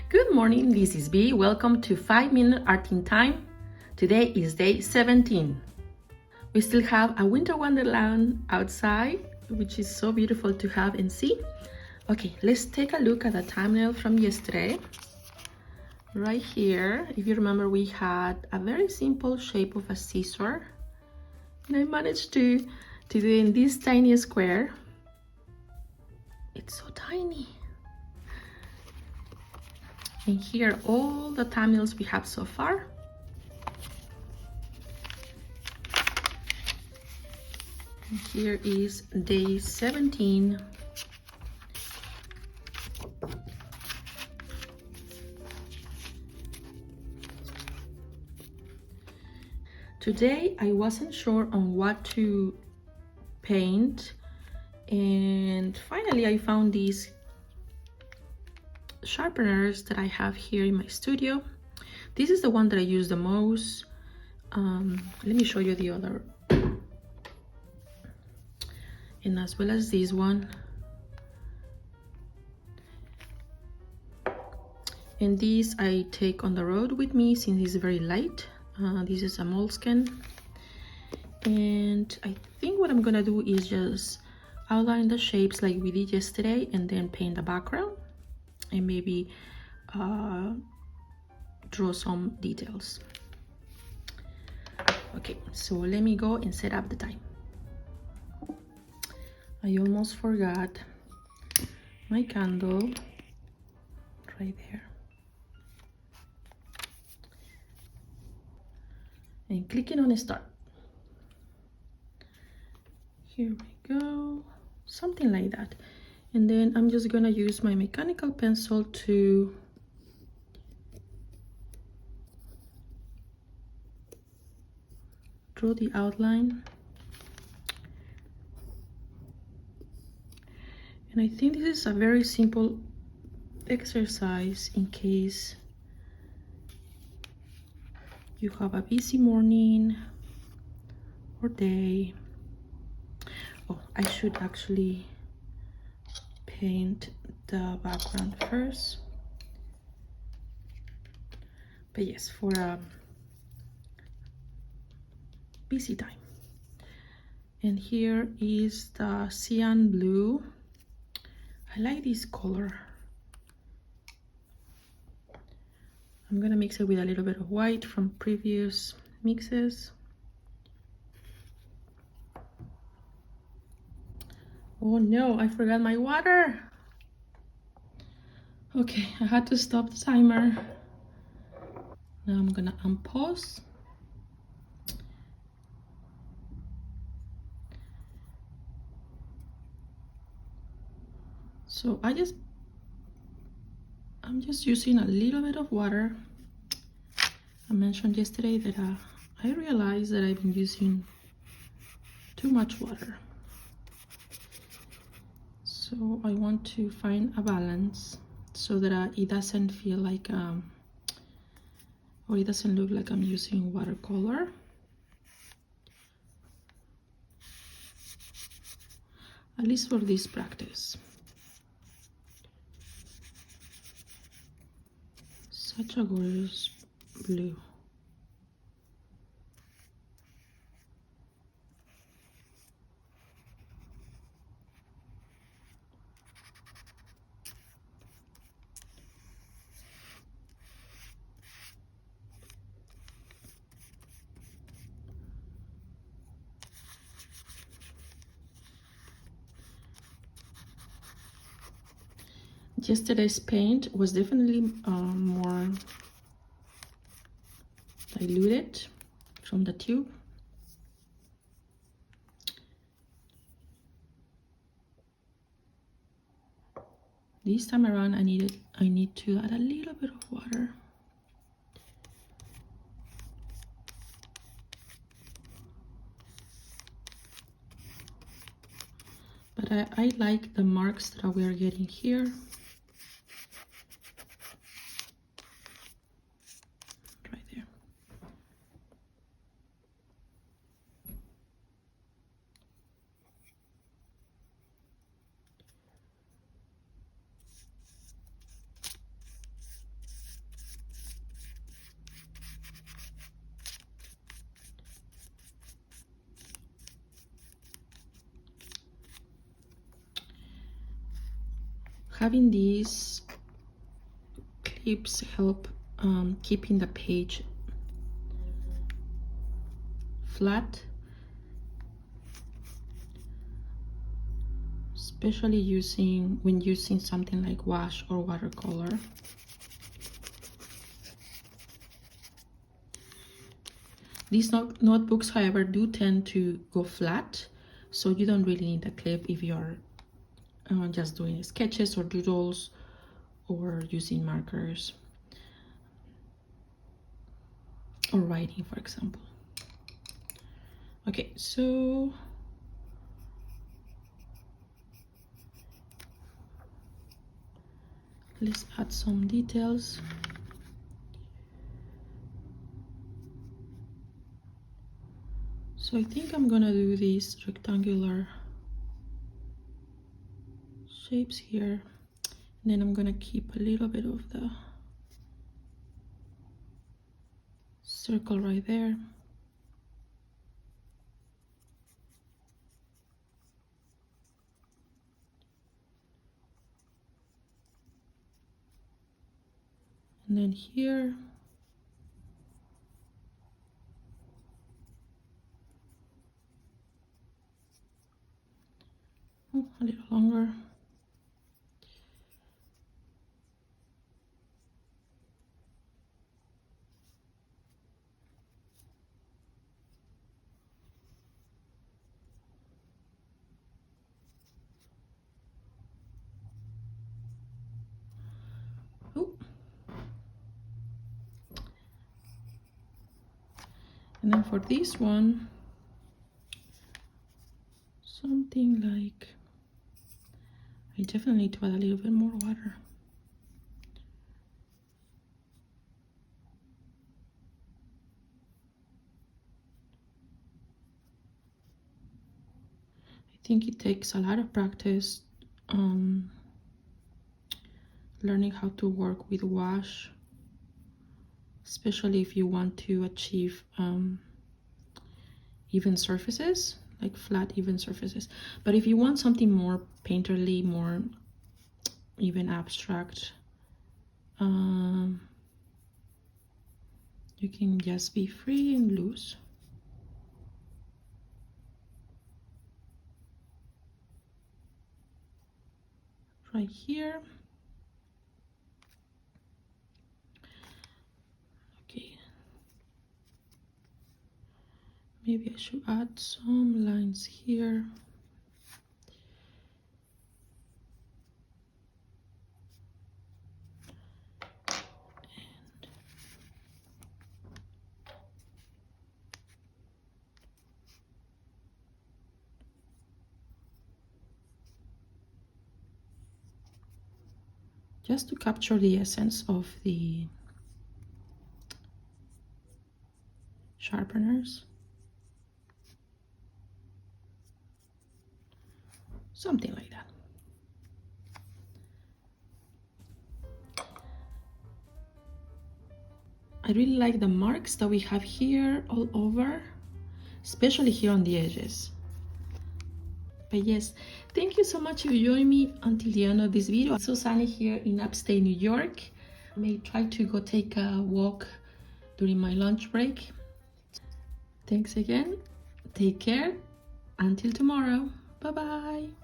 Good morning, this is B. Welcome to 5-Minute Art in Time. Today is day 17. We still have a winter wonderland outside, which is so beautiful to have and see. Okay, let's take a look at the thumbnail from yesterday. Right here, if you remember, we had a very simple shape of a scissor. And I managed to do it in this tiny square. It's so tiny. And here are all the thumbnails we have so far. And here is day 17. Today I wasn't sure on what to paint, and finally I found these sharpeners that I have here in my studio. This is the one that I use the most. Let me show you the other, and as well as this one. And this I take on the road with me since it's very light. This is a moleskin, and I think what I'm gonna do is just outline the shapes like we did yesterday and then paint the background and maybe draw some details. Okay, so let me go and set up the time. I almost forgot my candle right there. And clicking on start. Here we go, something like that. And then I'm just gonna use my mechanical pencil to draw the outline. And I think this is a very simple exercise in case you have a busy morning or day. Oh, I should actually paint the background first. But yes, for a busy time. And here is the cyan blue. I like this color. I'm gonna mix it with a little bit of white from previous mixes. Oh no, I forgot my water. Okay, I had to stop the timer. Now I'm gonna unpause. So I'm just using a little bit of water. I mentioned yesterday that I realized that I've been using too much water. So I want to find a balance so that it doesn't feel like, or it doesn't look like I'm using watercolor. At least for this practice. Such a gorgeous blue. Yesterday's paint was definitely more diluted from the tube. This time around I need to add a little bit of water. But I like the marks that we are getting here. Right there. having these clips help keeping the page flat, especially when using something like gouache or watercolor. These notebooks, however, do tend to go flat, so you don't really need a clip if you're just doing sketches or doodles or using markers or writing, for example. Okay, so let's add some details. So I think I'm gonna do these rectangular shapes here, and then I'm gonna keep a little bit of the circle right there. And then here, oh, a little longer. Oh. And then for this one, something like, I definitely need to add a little bit more water. I think it takes a lot of practice learning how to work with gouache, especially if you want to achieve even surfaces, like flat even surfaces. But if you want something more painterly, more even abstract, you can just be free and loose. Right here. Okay. Maybe I should add some lines here. Just to capture the essence of the sharpeners. Something like that. I really like the marks that we have here all over, especially here on the edges. But yes, thank you so much for joining me until the end of this video. It's so sunny here in upstate New York. I may try to go take a walk during my lunch break. Thanks again. Take care. Until tomorrow. Bye-bye.